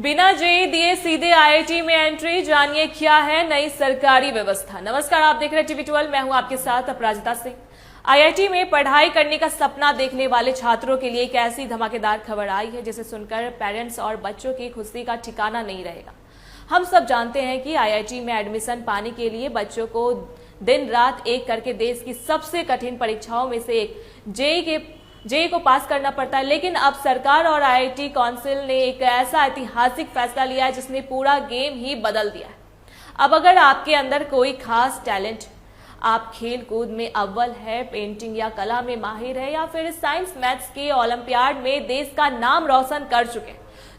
बिना जेईई दिए सीधे आईआईटी में एंट्री, जानिए क्या है नई सरकारी व्यवस्था। नमस्कार, आप देख रहे हैं टीवी 12, मैं हूं आपके साथ अपराजिता सिंह। आईआईटी में पढ़ाई करने का सपना देखने वाले छात्रों के लिए एक ऐसी धमाकेदार खबर आई है जिसे सुनकर पेरेंट्स और बच्चों की खुशी का ठिकाना नहीं रहेगा। हम सब जानते हैं कि आईआईटी में एडमिशन पाने के लिए बच्चों को दिन रात एक करके देश की सबसे कठिन परीक्षाओं में से एक जेईई को पास करना पड़ता है। लेकिन अब सरकार और आईआईटी काउंसिल ने एक ऐसा ऐतिहासिक फैसला लिया है जिसने पूरा गेम ही बदल दिया है। अब अगर आपके अंदर कोई खास टैलेंट, आप खेल कूद में अव्वल है, पेंटिंग या कला में माहिर है, या फिर साइंस मैथ्स के ओलंपियाड में देश का नाम रोशन कर चुके,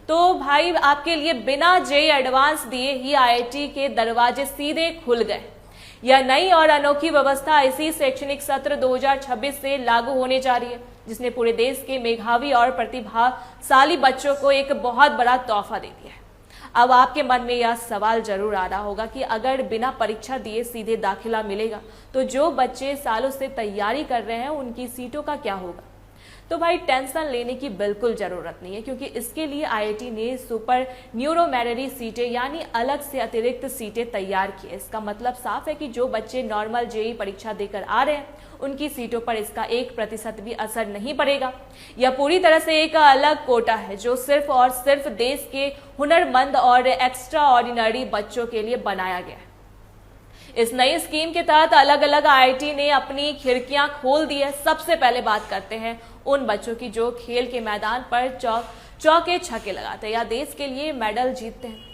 तो भाई आपके लिए बिना जेईई एडवांस दिए ही आईआईटी के दरवाजे सीधे खुल गए। यह नई और अनोखी व्यवस्था इसी शैक्षणिक सत्र 2026 से लागू होने जा रही है, जिसने पूरे देश के मेधावी और प्रतिभाशाली बच्चों को एक बहुत बड़ा तोहफा दे दिया है। अब आपके मन में यह सवाल जरूर आ रहा होगा कि अगर बिना परीक्षा दिए सीधे दाखिला मिलेगा तो जो बच्चे सालों से तैयारी कर रहे हैं उनकी सीटों का क्या होगा। तो भाई टेंशन लेने की बिल्कुल जरूरत नहीं है, क्योंकि इसके लिए आईआईटी ने सुपर न्यूरोमेरिट सीटें यानी अलग से अतिरिक्त सीटें तैयार की है। इसका मतलब साफ है कि जो बच्चे नॉर्मल जेईई परीक्षा देकर आ रहे हैं उनकी सीटों पर इसका 1% भी असर नहीं पड़ेगा। यह पूरी तरह से एक अलग कोटा है जो सिर्फ और सिर्फ देश के हुनरमंद और एक्स्ट्रा ऑर्डिनरी बच्चों के लिए बनाया गया है। इस नई स्कीम के तहत अलग अलग आईआईटी ने अपनी खिड़कियां खोल दी है। सबसे पहले बात करते हैं उन बच्चों की जो खेल के मैदान पर चौके छक्के लगाते हैं या देश के लिए मेडल जीतते हैं।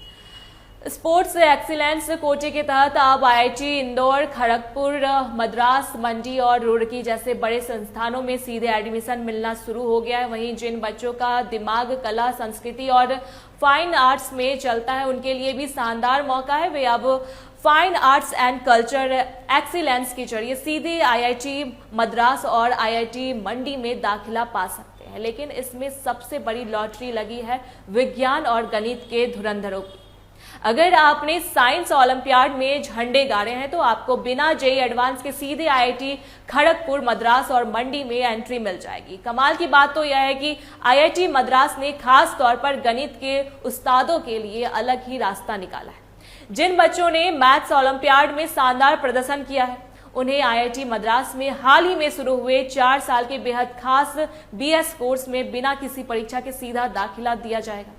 स्पोर्ट्स एक्सीलेंस कोटे के तहत अब आईआईटी इंदौर, खड़गपुर, मद्रास, मंडी और रुड़की जैसे बड़े संस्थानों में सीधे एडमिशन मिलना शुरू हो गया है। वहीं जिन बच्चों का दिमाग कला, संस्कृति और फाइन आर्ट्स में चलता है उनके लिए भी शानदार मौका है। वे अब fine arts and culture excellence के जरिए सीधे आईआईटी मद्रास और आईआईटी मंडी में दाखिला पा सकते हैं। लेकिन इसमें सबसे बड़ी लॉटरी लगी है विज्ञान और गणित के धुरंधरों की। अगर आपने साइंस ओलंपियाड में झंडे गाड़े हैं तो आपको बिना जेईई एडवांस के सीधे आईआईटी खड़गपुर, मद्रास और मंडी में एंट्री मिल जाएगी। कमाल की बात तो यह है कि आईआईटी मद्रास ने खास तौर पर गणित के उस्तादों के लिए अलग ही रास्ता निकाला है। जिन बच्चों ने मैथ्स ओलंपियाड में शानदार प्रदर्शन किया है उन्हें आईआईटी मद्रास में हाल ही में शुरू हुए 4 साल के बेहद खास बीएस कोर्स में बिना किसी परीक्षा के सीधा दाखिला दिया जाएगा।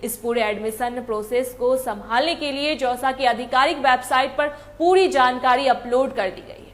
इस पूरे एडमिशन प्रोसेस को संभालने के लिए जौसा की आधिकारिक वेबसाइट पर पूरी जानकारी अपलोड कर दी गई।